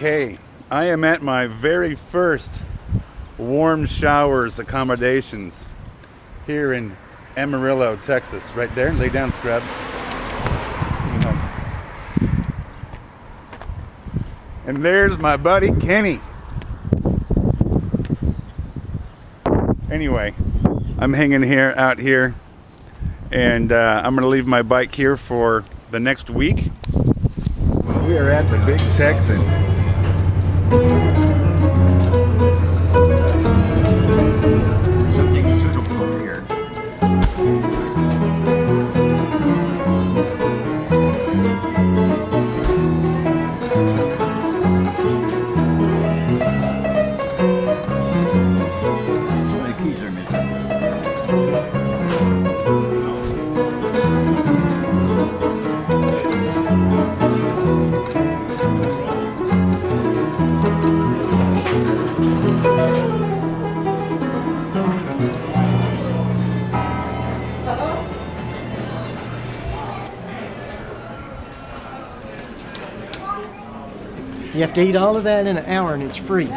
Okay, I am at my very first warm showers accommodations here in Amarillo, Texas. Right there, lay down, scrubs. And there's my buddy Kenny. Anyway, I'm hanging out here, and I'm gonna leave my bike here for the next week. We are at the Big Texan. You have to eat all of that in an hour and it's free.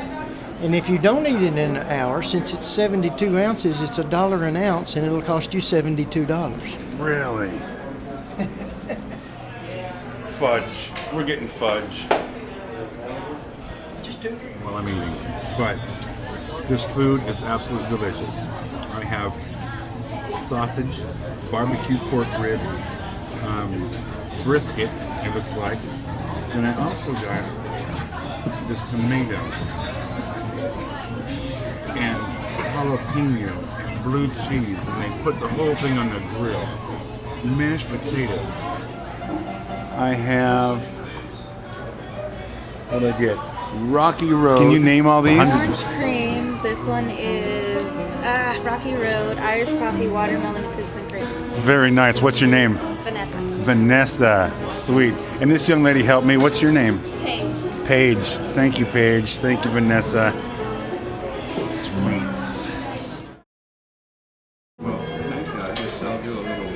And if you don't eat it in an hour, since it's 72 ounces, it's $1 an ounce and it'll cost you $72. Really? Fudge. We're getting fudge. Just two. While I'm eating. But this food is absolutely delicious. I have sausage, barbecue pork ribs, brisket, it looks like. And I also got this tomato and jalapeno and blue cheese, and they put the whole thing on the grill. Mashed potatoes. I have, what did I get? Rocky Road. Can you name all these? Orange cream. This one is Rocky Road, Irish coffee, watermelon, and cookies and cream. Very nice. What's your name? Vanessa. Vanessa. Sweet. And this young lady helped me. What's your name? Paige. Paige. Thank you, Paige. Thank you, Vanessa. Sweet. Well, thank you. I guess I'll do a little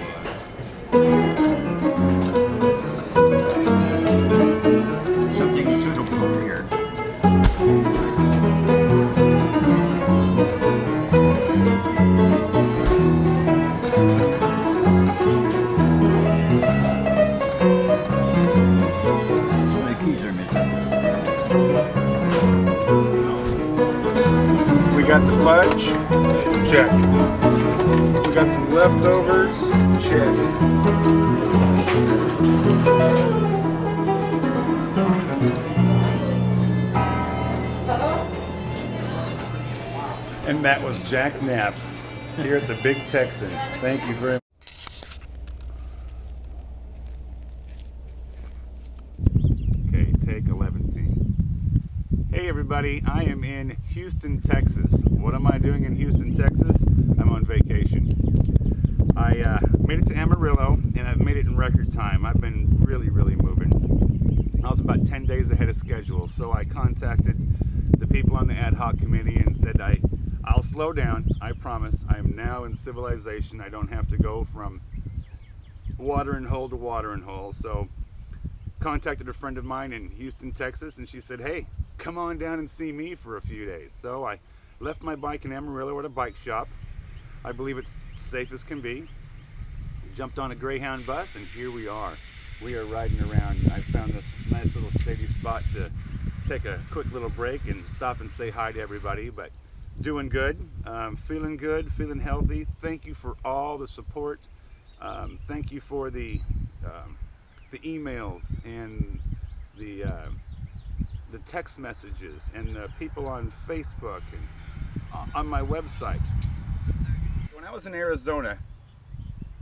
something suitable here. My keys are missing. We got the fudge. Check. We got some leftovers. Check. And that was Jack Knapp here at the Big Texan. Thank you very much. Okay, take 11. Hey everybody, I am in Houston, Texas. What am I doing in Houston, Texas? I'm on vacation. I made it to Amarillo, and I've made it in record time. I've been really moving. I was about 10 days ahead of schedule, so I contacted the people on the ad hoc committee and said I'll slow down, I promise. I am now in civilization. I don't have to go from watering hole to watering hole. So contacted a friend of mine in Houston, Texas, and she said, hey, come on down and see me for a few days. So I left my bike in Amarillo at a bike shop. I believe it's safe as can be. Jumped on a Greyhound bus, and here we are. We are riding around. I found this nice little shady spot to take a quick little break and stop and say hi to everybody. But doing good, feeling healthy. Thank you for all the support. Thank you for the emails and the text messages and the people on Facebook and on my website. When I was in Arizona,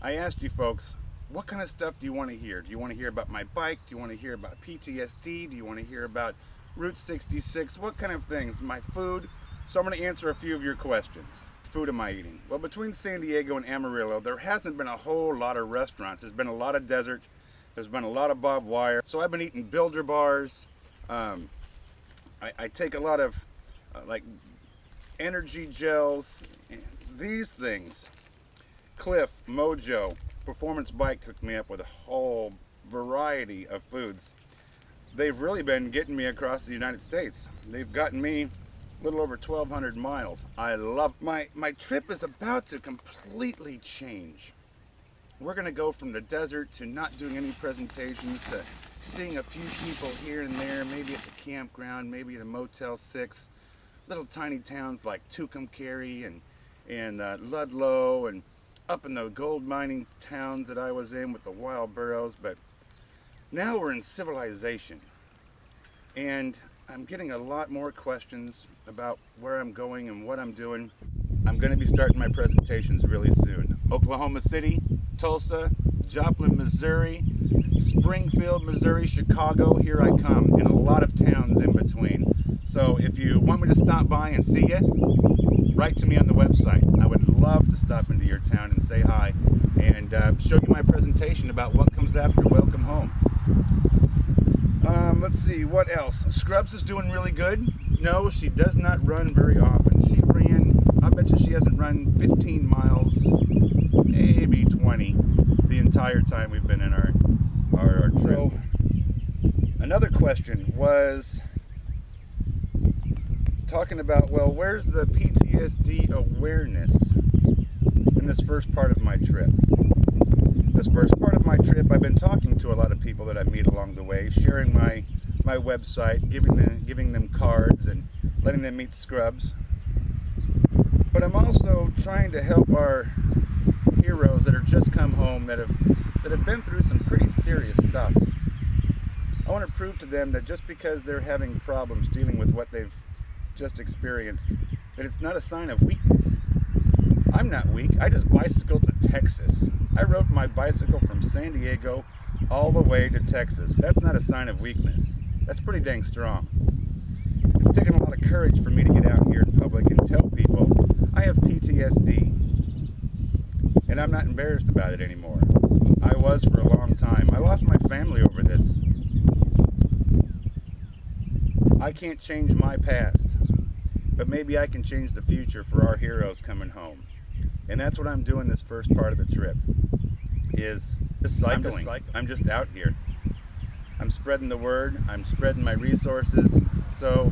I asked you folks, what kind of stuff do you want to hear? Do you want to hear about my bike? Do you want to hear about PTSD? Do you want to hear about Route 66? What kind of things? My food? So I'm going to answer a few of your questions. Food am I eating? Well, between San Diego and Amarillo, there hasn't been a whole lot of restaurants. There's been a lot of desert. There's been a lot of barbed wire. So I've been eating Builder bars. I take a lot of like energy gels. These things. Cliff, Mojo, Performance Bike hooked me up with a whole variety of foods. they've really been getting me across the United States. They've gotten me a little over 1,200 miles. I love my trip is about to completely change. We're going to go from the desert to not doing any presentations to seeing a few people here and there, maybe at the campground, maybe at a Motel 6, little tiny towns like Tucumcari and Ludlow, and up in the gold mining towns that I was in with the wild burros. But now we're in civilization, and I'm getting a lot more questions about where I'm going and what I'm doing. I'm going to be starting my presentations really soon. Oklahoma City, Tulsa, Joplin, Missouri, Springfield, Missouri, Chicago, here I come, and a lot of towns in between. So if you want me to stop by and see you, write to me on the website. I would love to stop into your town and say hi and show you my presentation about what comes after Welcome Home. Let's see, what else? Scrubs is doing really good. No, she does not run very often. She ran, I bet you she hasn't run 15 miles, maybe 20, the entire time we've been in our trip. So, another question was talking about, well, where's the PTSD awareness in this first part of my trip? This first part of my trip, I've been talking to a lot of people that I meet along the way, sharing my website, giving them cards and letting them meet Scrubs. But I'm also trying to help our heroes that are just come home, that have been through some pretty serious stuff. I want to prove to them that just because they're having problems dealing with what they've just experienced, that it's not a sign of weakness. I'm not weak. I just bicycled to Texas. I rode my bicycle from San Diego all the way to Texas. That's not a sign of weakness. That's pretty dang strong. It's taken a lot of courage for me to get out here in public and tell people I have PTSD. And I'm not embarrassed about it anymore. I was for a long time. I lost my family over this. I can't change my past, but maybe I can change the future for our heroes coming home. And that's what I'm doing this first part of the trip, is just cycling. I'm just out here. I'm spreading the word. I'm spreading my resources. So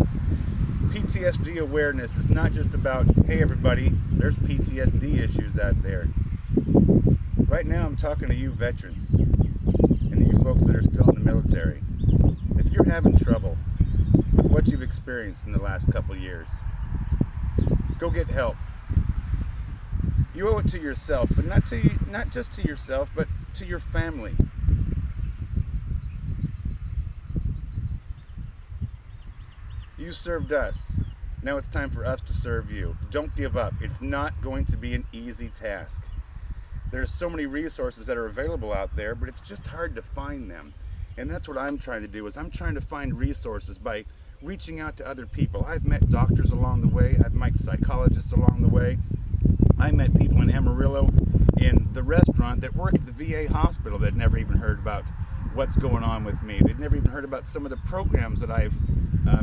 PTSD awareness is not just about, hey everybody, there's PTSD issues out there. Right now I'm talking to you veterans and you folks that are still in the military. If you're having trouble with what you've experienced in the last couple years, go get help. You owe it to yourself, but not just to yourself, but to your family. You served us. Now it's time for us to serve you. Don't give up. It's not going to be an easy task. There's so many resources that are available out there, but it's just hard to find them. And that's what I'm trying to do, is I'm trying to find resources by reaching out to other people. I've met doctors along the way. I've met psychologists along the way. I met people in Amarillo in the restaurant that work at the VA hospital that never even heard about what's going on with me. They'd never even heard about some of the programs that I've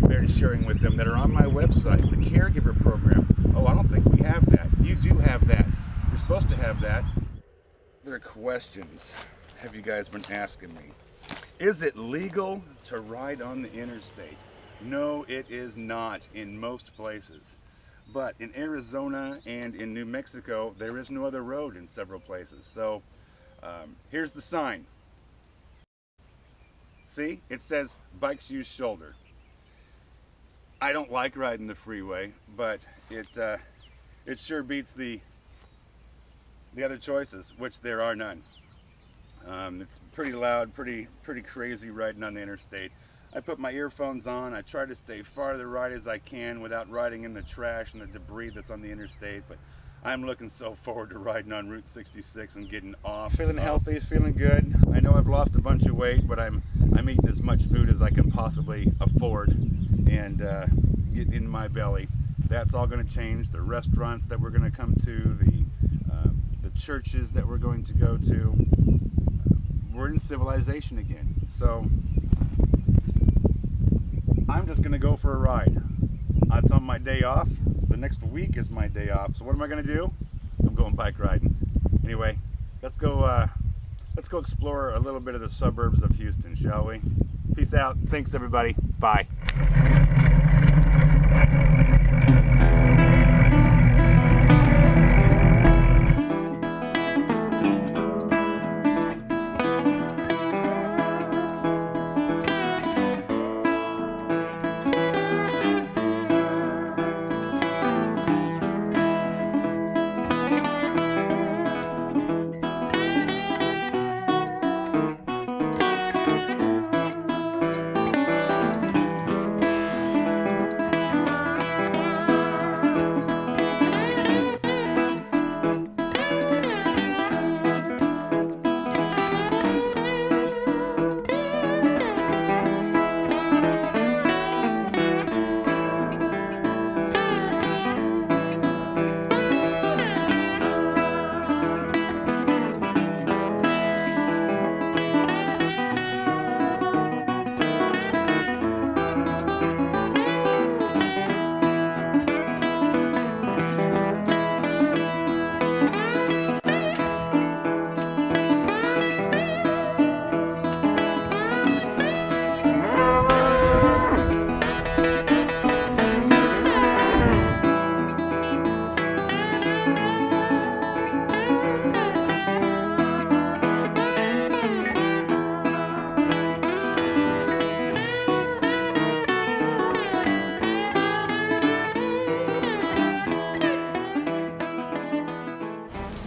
been sharing with them that are on my website, the caregiver program. Oh, I don't think we have that. You do have that. You're supposed to have that. Other questions have you guys been asking me? Is it legal to ride on the interstate? No, it is not in most places. But in Arizona and in New Mexico, there is no other road in several places. So here's the sign. See, it says bikes use shoulder. I don't like riding the freeway, but it sure beats the other choices, which there are none. It's pretty loud, pretty crazy riding on the interstate. I put my earphones on. I try to stay far to the right as I can without riding in the trash and the debris that's on the interstate, but I'm looking so forward to riding on Route 66 and getting off. Feeling healthy, feeling good. I know I've lost a bunch of weight, but I'm eating as much food as I can possibly afford and get in my belly. That's all going to change. The restaurants that we're going to come to, the churches that we're going to go to, we're in civilization again. So I'm just going to go for a ride. It's on my day off. The next week is my day off. So what am I going to do? I'm going bike riding. Anyway, let's go explore a little bit of the suburbs of Houston, shall we? Peace out. Thanks, everybody. Bye.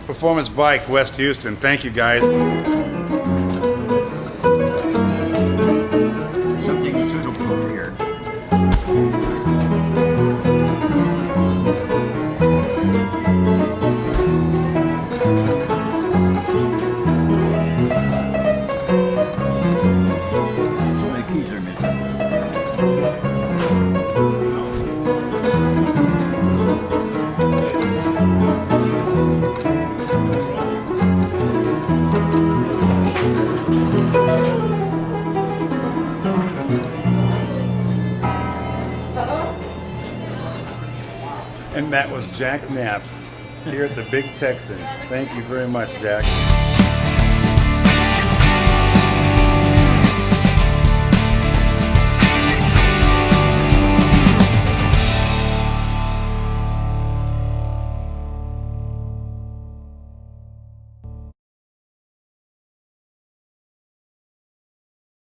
Performance Bike, West Houston. Thank you, guys. Something suitable over here. My keys are missing. And that was Jack Knapp here at the Big Texan. Thank you very much, Jack.